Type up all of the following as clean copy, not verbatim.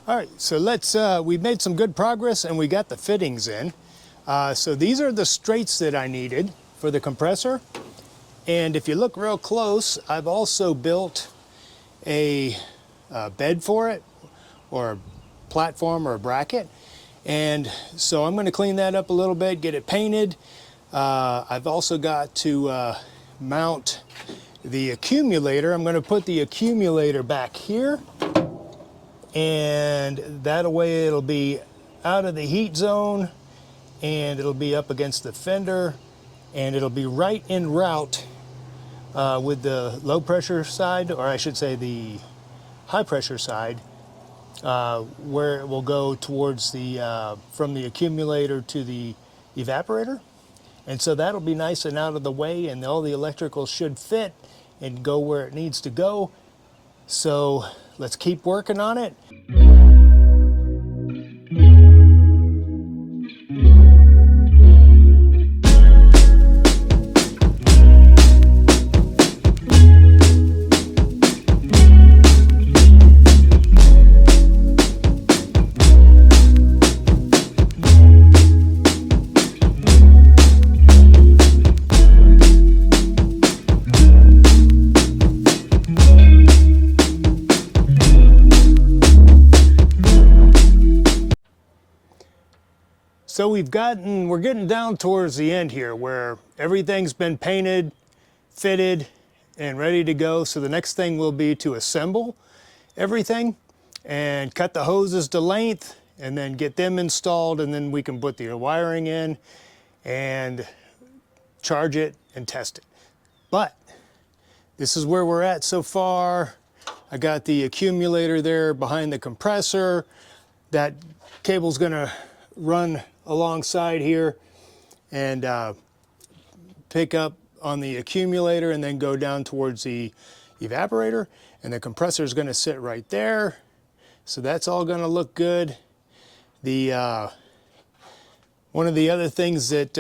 All right, so we've made some good progress and we got the fittings in. So these are the straights that I needed for the compressor. And if you look real close, I've also built a bed for it, or a platform or a bracket. And so I'm gonna clean that up a little bit, get it painted. I've also got to mount the accumulator. I'm gonna put the accumulator back here, and that way it'll be out of the heat zone and it'll be up against the fender and it'll be right in route with the low pressure side, or I should say the high pressure side, where it will go towards the from the accumulator to the evaporator. And so that'll be nice and out of the way, and all the electrical should fit and go where it needs to go. So let's keep working on it. So we're getting down towards the end here where everything's been painted, fitted, and ready to go. So the next thing will be to assemble everything and cut the hoses to length and then get them installed, and then we can put the wiring in and charge it and test it. But this is where we're at so far. I got the accumulator there behind the compressor. That cable's gonna run alongside here and pick up on the accumulator and then go down towards the evaporator, and the compressor is going to sit right there. So that's all going to look good. The one of the other things that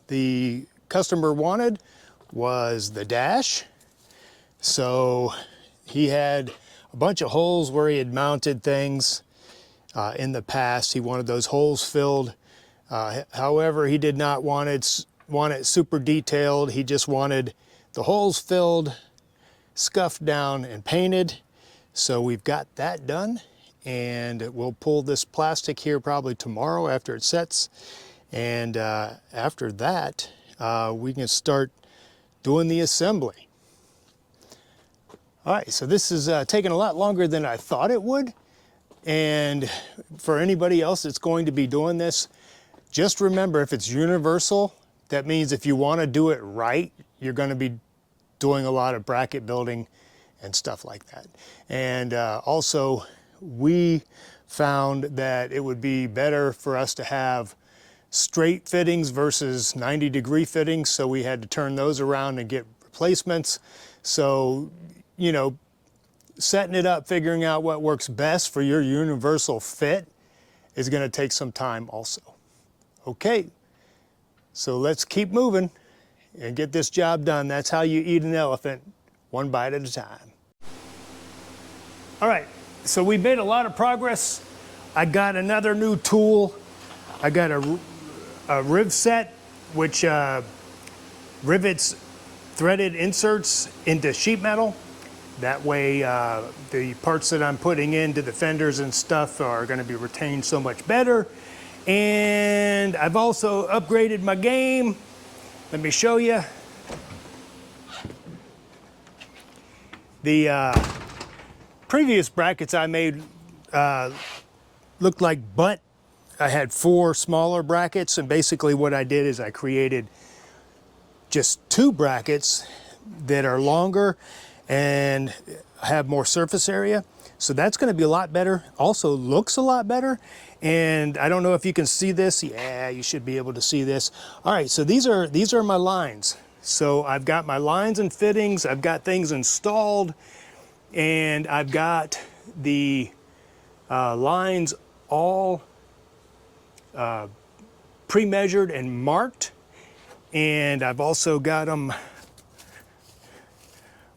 the customer wanted was the dash. So he had a bunch of holes where he had mounted things in the past. He wanted those holes filled. However, he did not want it super detailed. He just wanted the holes filled, scuffed down, and painted. So we've got that done, and we'll pull this plastic here probably tomorrow after it sets. And after that, we can start doing the assembly. All right, so this is taking a lot longer than I thought it would. And for anybody else that's going to be doing this, just remember, if it's universal, that means if you want to do it right, you're going to be doing a lot of bracket building and stuff like that. And also, we found that it would be better for us to have straight fittings versus 90-degree fittings, so we had to turn those around and get replacements. So, you know, setting it up, figuring out what works best for your universal fit is going to take some time also. Okay, so let's keep moving and get this job done. That's how you eat an elephant, one bite at a time. All right, so we made a lot of progress. I got another new tool. I got a riv set, which rivets threaded inserts into sheet metal. That way, the parts that I'm putting into the fenders and stuff are going to be retained so much better. And I've also upgraded my game. Let me show you. The previous brackets I made looked like butt. I had 4 smaller brackets, and basically what I did is I created just 2 brackets that are longer and have more surface area. So that's going to be a lot better. Also looks a lot better. And I don't know if you can see this. Yeah, you should be able to see this. All right, so these are my lines. So I've got my lines and fittings. I've got things installed, and I've got the lines all pre-measured and marked. And I've also got them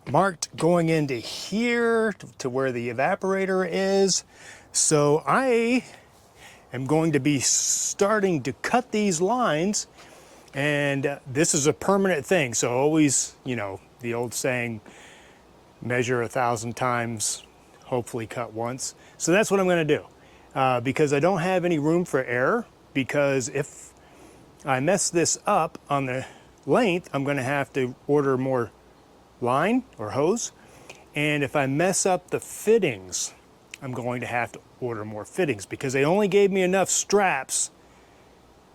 marked going into here to where the evaporator is. So I am going to be starting to cut these lines, and this is a permanent thing. So always, you know, the old saying, measure 1,000 times, hopefully cut once. So that's what I'm going to do, because I don't have any room for error, because if I mess this up on the length, I'm going to have to order more line or hose. And if I mess up the fittings, I'm going to have to order more fittings, because they only gave me enough straps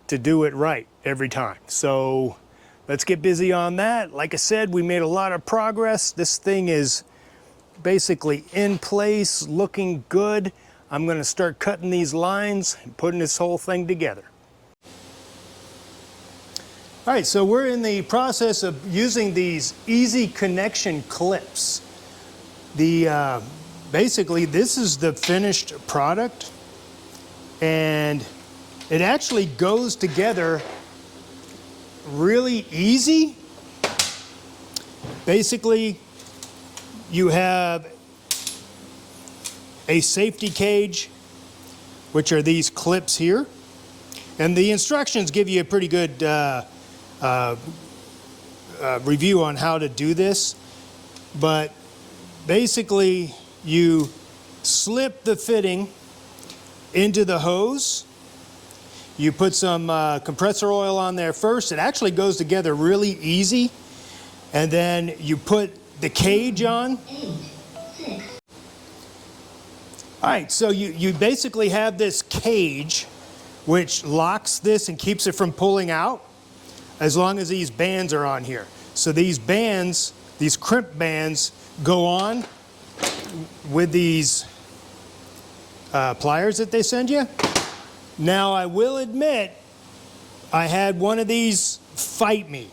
to do it right every time. So let's get busy on that. Like I said, we made a lot of progress. This thing is basically in place, looking good. I'm going to start cutting these lines and putting this whole thing together. All right, so we're in the process of using these easy connection clips. Basically, this is the finished product, and it actually goes together really easy. Basically, you have a safety cage, which are these clips here, and the instructions give you a pretty good review on how to do this. But basically, you slip the fitting into the hose. You put some compressor oil on there first. It actually goes together really easy. And then you put the cage on. 8, 6. All right, so you basically have this cage which locks this and keeps it from pulling out as long as these bands are on here. So these bands, these crimp bands, go on with these pliers that they send you. Now, I will admit, I had one of these fight me,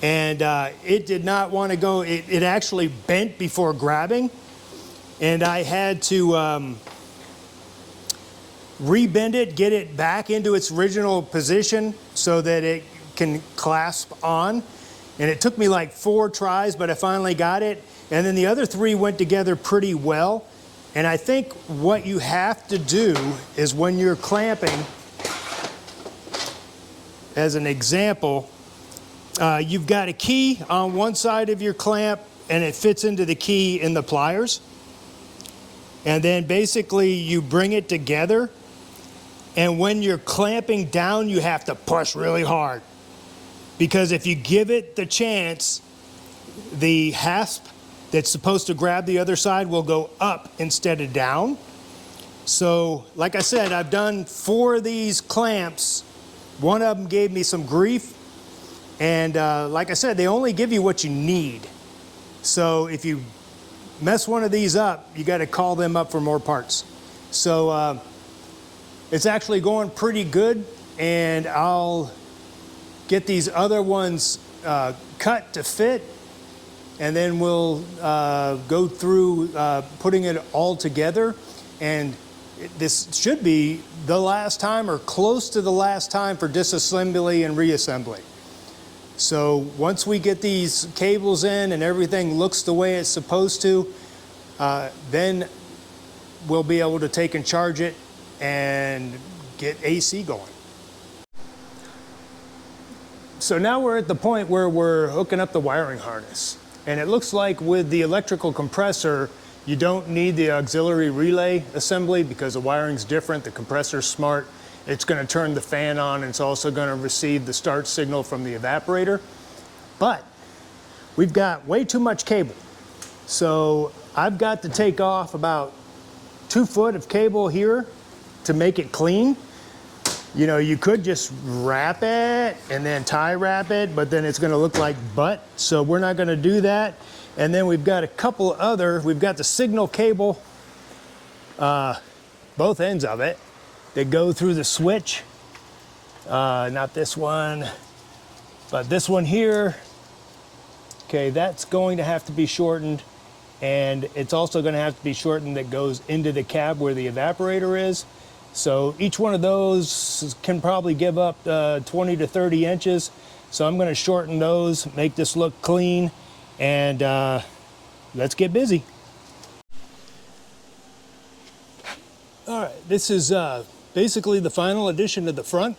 and it did not want to go. It actually bent before grabbing, and I had to rebend it, get it back into its original position so that it can clasp on. And it took me like 4 tries, but I finally got it. And then the other 3 went together pretty well. And I think what you have to do is when you're clamping, as an example, you've got a key on one side of your clamp and it fits into the key in the pliers. And then basically you bring it together, and when you're clamping down, you have to push really hard. Because if you give it the chance, the hasp that's supposed to grab the other side will go up instead of down. So, like I said, I've done 4 of these clamps. One of them gave me some grief. And like I said, they only give you what you need. So if you mess one of these up, you got to call them up for more parts. So it's actually going pretty good, and I'll get these other ones cut to fit, and then we'll go through putting it all together. And this should be the last time, or close to the last time, for disassembly and reassembly. So once we get these cables in and everything looks the way it's supposed to, then we'll be able to take and charge it and get AC going. So now we're at the point where we're hooking up the wiring harness. And it looks like with the electrical compressor, you don't need the auxiliary relay assembly because the wiring's different, the compressor's smart. It's going to turn the fan on, and it's also going to receive the start signal from the evaporator. But we've got way too much cable. So I've got to take off about 2 foot of cable here to make it clean. You know, you could just wrap it and then tie wrap it, but then it's going to look like butt. So we're not going to do that. And then we've got a couple other, we've got the signal cable, both ends of it, that go through the switch. Not this one, but this one here. Okay, that's going to have to be shortened. And it's also going to have to be shortened that goes into the cab where the evaporator is. So each one of those can probably give up 20 to 30 inches. So I'm going to shorten those, make this look clean. and let's get busy. All right, this is basically the final addition to the front.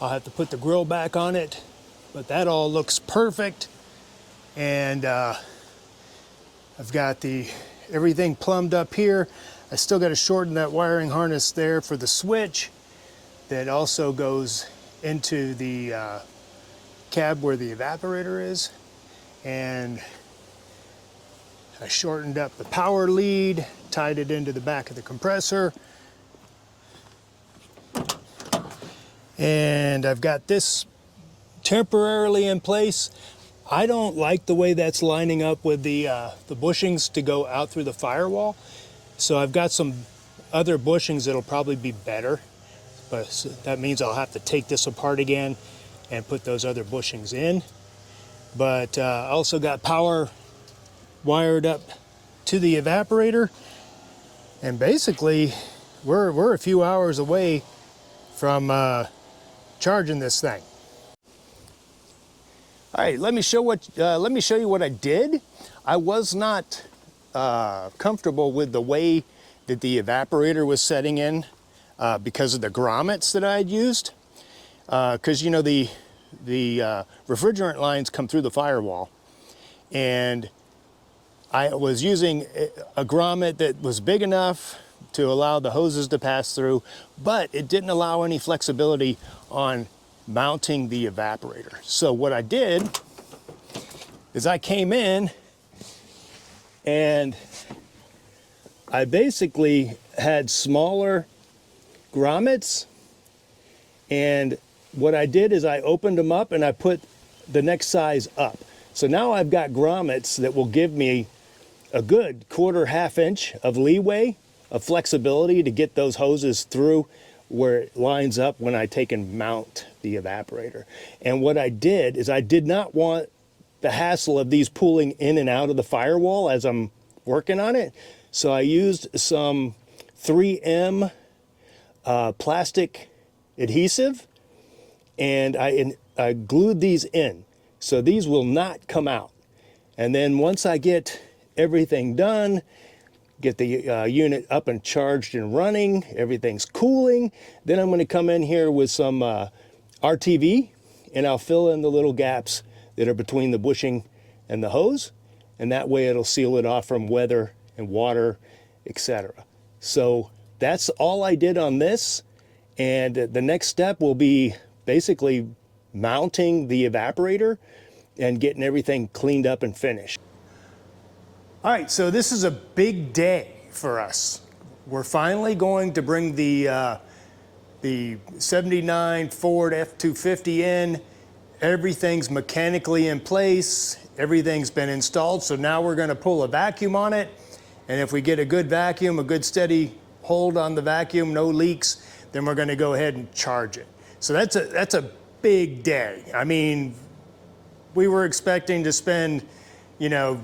I'll have to put the grill back on it, but that all looks perfect. And I've got everything plumbed up here. I still got to shorten that wiring harness there for the switch that also goes into the cab where the evaporator is. And I shortened up the power lead, tied it into the back of the compressor. And I've got this temporarily in place. I don't like the way that's lining up with the bushings to go out through the firewall. So I've got some other bushings that'll probably be better, but that means I'll have to take this apart again and put those other bushings in. But I also got power wired up to the evaporator, and basically we're a few hours away from charging this thing. All right, let me show you what I did. I was not comfortable with the way that the evaporator was setting in because of the grommets that I had used. Because you know the refrigerant lines come through the firewall, and I was using a grommet that was big enough to allow the hoses to pass through, but it didn't allow any flexibility on mounting the evaporator. So what I did is I came in and I basically had smaller grommets, and what I did is I opened them up and I put the next size up. So now I've got grommets that will give me a good half inch of leeway, of flexibility to get those hoses through where it lines up when I take and mount the evaporator. And what I did is I did not want the hassle of these pulling in and out of the firewall as I'm working on it. So I used some 3M plastic adhesive, and I glued these in. So these will not come out. And then once I get everything done, get the unit up and charged and running, everything's cooling, then I'm going to come in here with some RTV, and I'll fill in the little gaps that are between the bushing and the hose, and that way it'll seal it off from weather and water, etc. So that's all I did on this, and the next step will be basically mounting the evaporator and getting everything cleaned up and finished. All right, so this is a big day for us. We're finally going to bring the 79 Ford F250 in. Everything's mechanically in place. Everything's been installed. So now we're going to pull a vacuum on it. And if we get a good vacuum, a good steady hold on the vacuum, no leaks, then we're going to go ahead and charge it. So that's a big day. I mean, we were expecting to spend, you know,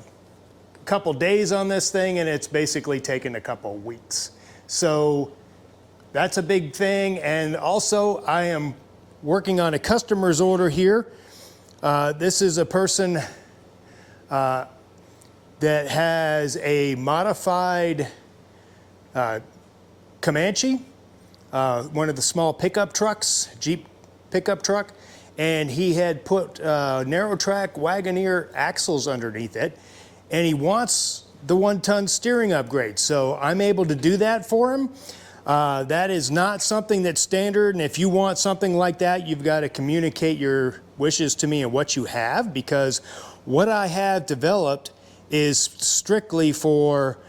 couple days on this thing, and it's basically taken a couple weeks. So that's a big thing. And also I am working on a customer's order here. This is a person that has a modified Comanche, one of the small pickup trucks, Jeep pickup truck, and he had put narrow track Wagoneer axles underneath it, and he wants the 1-ton steering upgrade. So I'm able to do that for him. That is not something that's standard, and if you want something like that, you've got to communicate your wishes to me and what you have, because what I have developed is strictly for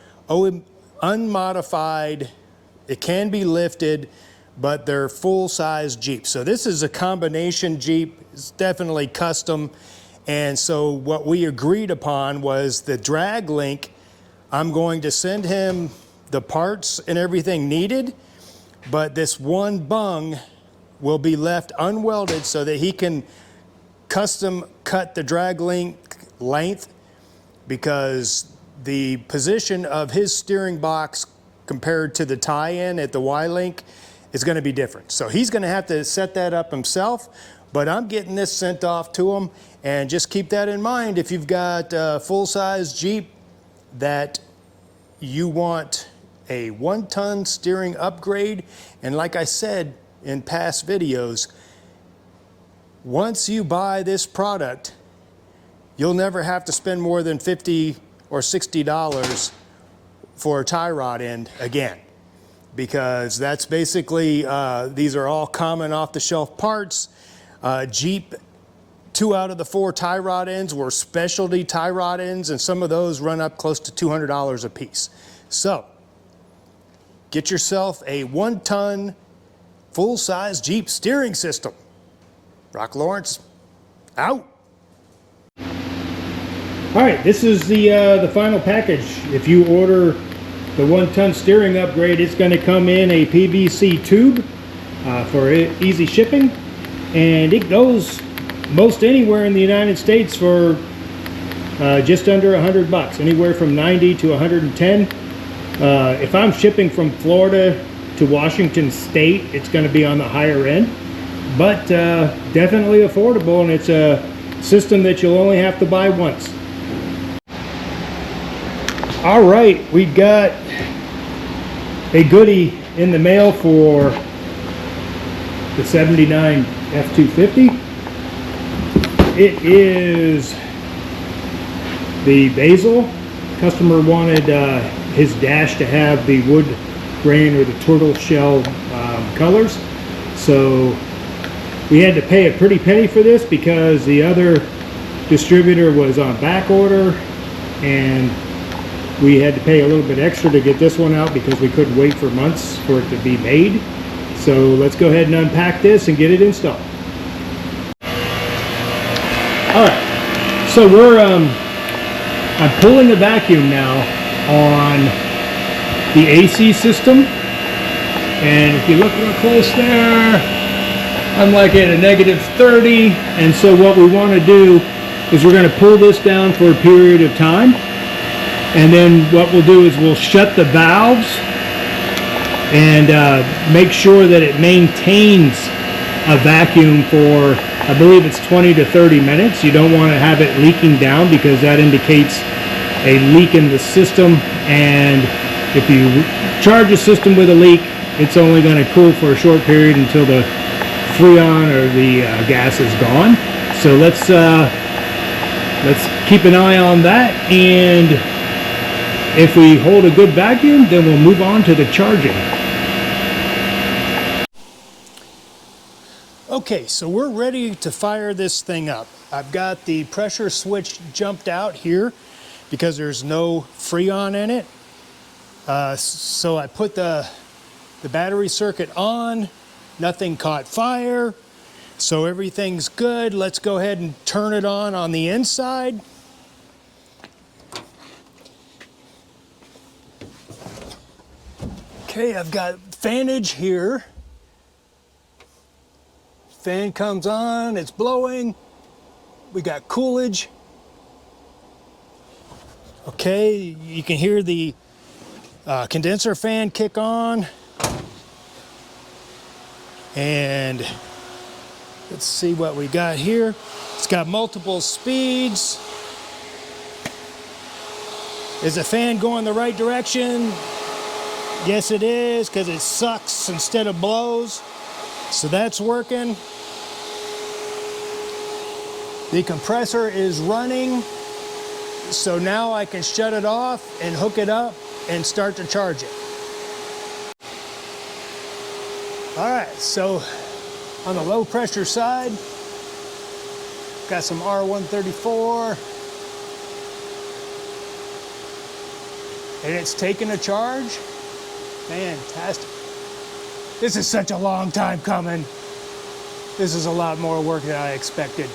unmodified, it can be lifted, but they're full-size Jeeps. So this is a combination Jeep. It's definitely custom. And so what we agreed upon was the drag link. I'm going to send him the parts and everything needed, but this one bung will be left unwelded so that he can custom cut the drag link length, because the position of his steering box compared to the tie-in at the Y-link is going to be different. So he's going to have to set that up himself, but I'm getting this sent off to him, And just keep that in mind if you've got a full-size Jeep that you want a 1-ton steering upgrade. And like I said in past videos, once you buy this product, you'll never have to spend more than $50 or $60 for a tie rod end again, because that's basically, these are all common off-the-shelf parts. Jeep, 2 out of the 4 tie rod ends were specialty tie rod ends, and some of those run up close to $200 a piece. So get yourself a 1-ton full-size Jeep steering system. Rock Lawrence, out. All right, this is the final package. If you order the 1-ton steering upgrade, it's going to come in a PVC tube for easy shipping, and it goes most anywhere in the United States for just under $100, anywhere from 90 to 110. If I'm shipping from Florida to Washington State, it's going to be on the higher end, but definitely affordable, and it's a system that you'll only have to buy once. All right, we got a goodie in the mail for the 79 F250. It is the basil. Customer wanted his dash to have the wood grain or the turtle shell colors, so we had to pay a pretty penny for this because the other distributor was on back order, and we had to pay a little bit extra to get this one out because we couldn't wait for months for it to be made. So let's go ahead and unpack this and get it installed. All right, so I'm pulling a vacuum now on the AC system, and if you look real close there, I'm like at a -30, and so what we want to do is we're going to pull this down for a period of time. And then what we'll do is we'll shut the valves and make sure that it maintains a vacuum for, I believe it's 20 to 30 minutes. You don't want to have it leaking down because that indicates a leak in the system. And if you charge a system with a leak, it's only going to cool for a short period until the Freon or the gas is gone. So let's keep an eye on that, and if we hold a good vacuum, then we'll move on to the charging. Okay, so we're ready to fire this thing up. I've got the pressure switch jumped out here because there's no Freon in it. So I put the battery circuit on, nothing caught fire, so everything's good. Let's go ahead and turn it on the inside. Okay, I've got fanage here. Fan comes on, it's blowing. We got coolage. Okay, you can hear the condenser fan kick on. And let's see what we got here. It's got multiple speeds. Is the fan going the right direction? Yes, it is, because it sucks instead of blows. So that's working. The compressor is running. So now I can shut it off and hook it up and start to charge it. All right, so on the low pressure side, got some R134. And it's taking a charge. Fantastic. This is such a long time coming. This is a lot more work than I expected.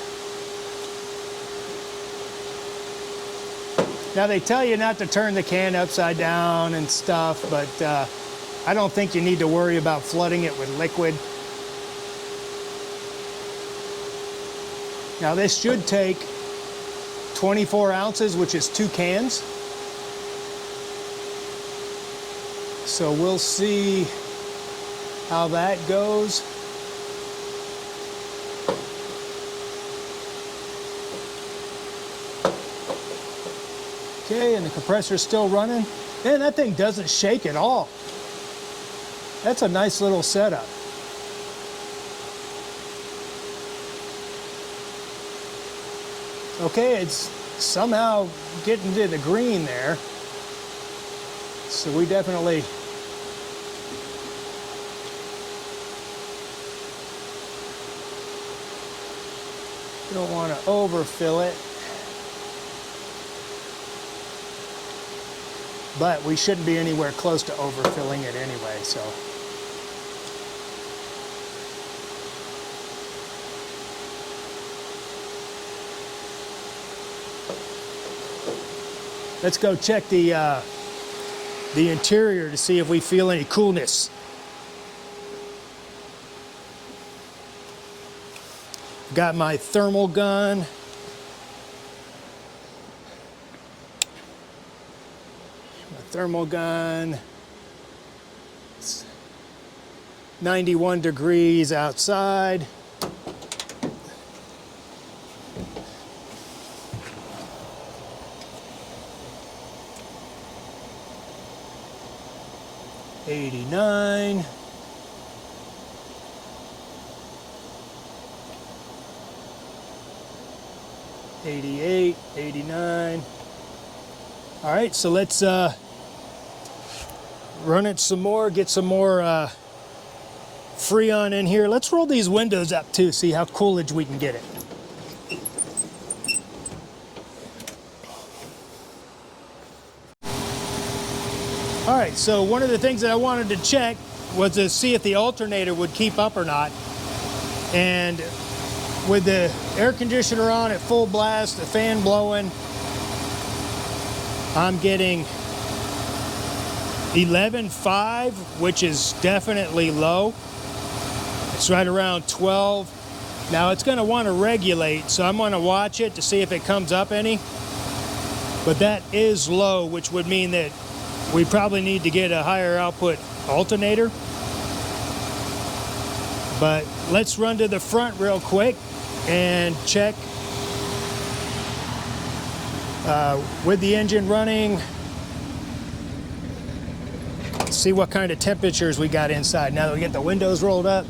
Now they tell you not to turn the can upside down and stuff, but I don't think you need to worry about flooding it with liquid. Now this should take 24 ounces, which is 2 cans. So we'll see how that goes. Okay, and the compressor's still running. Man, that thing doesn't shake at all. That's a nice little setup. Okay, it's somehow getting to the green there. So we definitely don't want to overfill it. But we shouldn't be anywhere close to overfilling it anyway, so. Let's go check the interior to see if we feel any coolness. Got my thermal gun. Thermal gun. It's 91 degrees outside. '89. '88, '89. All right, so let's run it some more, get some more Freon in here. Let's roll these windows up too, see how coolage we can get it. All right, so one of the things that I wanted to check was to see if the alternator would keep up or not. And with the air conditioner on at full blast, the fan blowing, I'm getting 11.5, which is definitely low. It's right around 12. Now it's going to want to regulate, so I'm going to watch it to see if it comes up any. But that is low, which would mean that we probably need to get a higher output alternator. But let's run to the front real quick and check with the engine running. See what kind of temperatures we got inside now that we get the windows rolled up.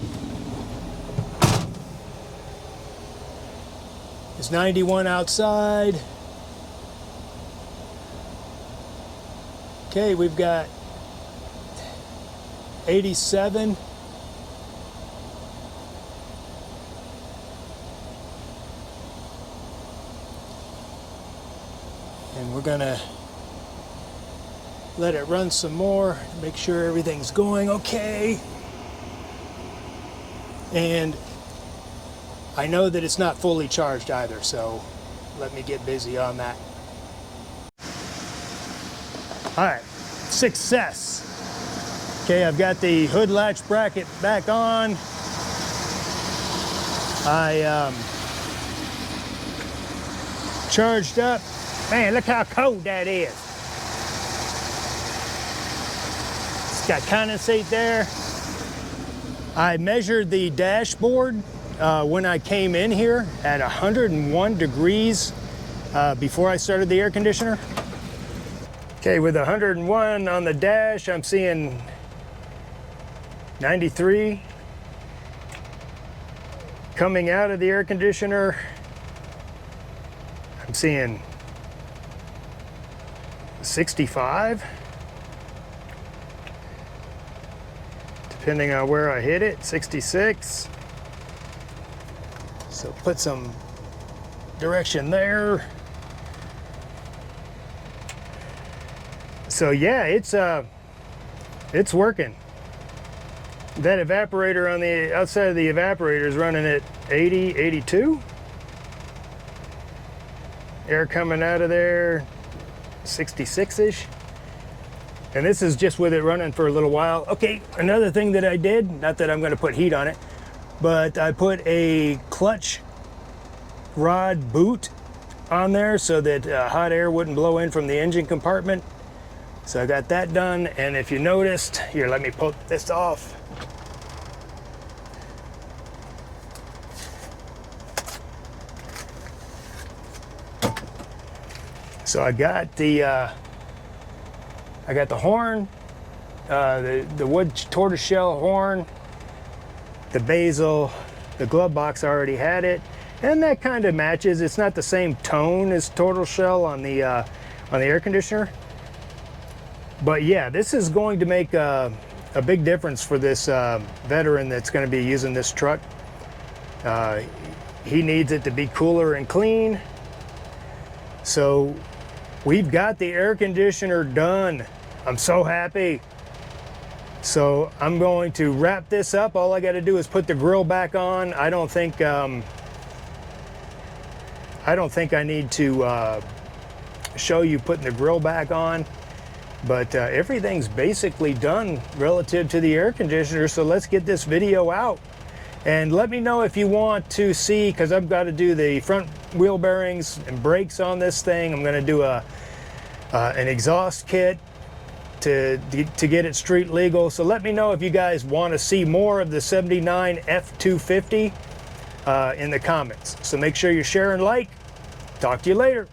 It's 91 outside. Okay, we've got 87. And we're gonna let it run some more, make sure everything's going okay. And I know that it's not fully charged either, so let me get busy on that. All right, success. Okay, I've got the hood latch bracket back on. I charged up. Man, look how cold that is. It's got condensate there. I measured the dashboard when I came in here at 101 degrees before I started the air conditioner. Okay, with 101 on the dash, I'm seeing 93. Coming out of the air conditioner, I'm seeing 65. Depending on where I hit it, 66. So put some direction there. So yeah, it's working. That evaporator on the outside of the evaporator is running at 80, 82. Air coming out of there, 66-ish. And this is just with it running for a little while. Okay, another thing that I did, not that I'm gonna put heat on it, but I put a clutch rod boot on there so that hot air wouldn't blow in from the engine compartment. So I got that done, and if you noticed, here, let me pull this off. So I got the horn, the wood tortoiseshell horn, the basil, the glove box. I already had it, and that kind of matches. It's not the same tone as tortoiseshell on the air conditioner, but yeah, this is going to make a big difference for this veteran that's going to be using this truck. He needs it to be cooler and clean. So we've got the air conditioner done. I'm so happy. So I'm going to wrap this up. All I got to do is put the grill back on. I don't think I need to show you putting the grill back on, but everything's basically done relative to the air conditioner. So let's get this video out, and let me know if you want to see, because I've got to do the front wheel bearings and brakes on this thing. I'm going to do an exhaust kit to get it street legal. So let me know if you guys want to see more of the 79 F250 in the comments. So make sure you share and like. Talk to you later.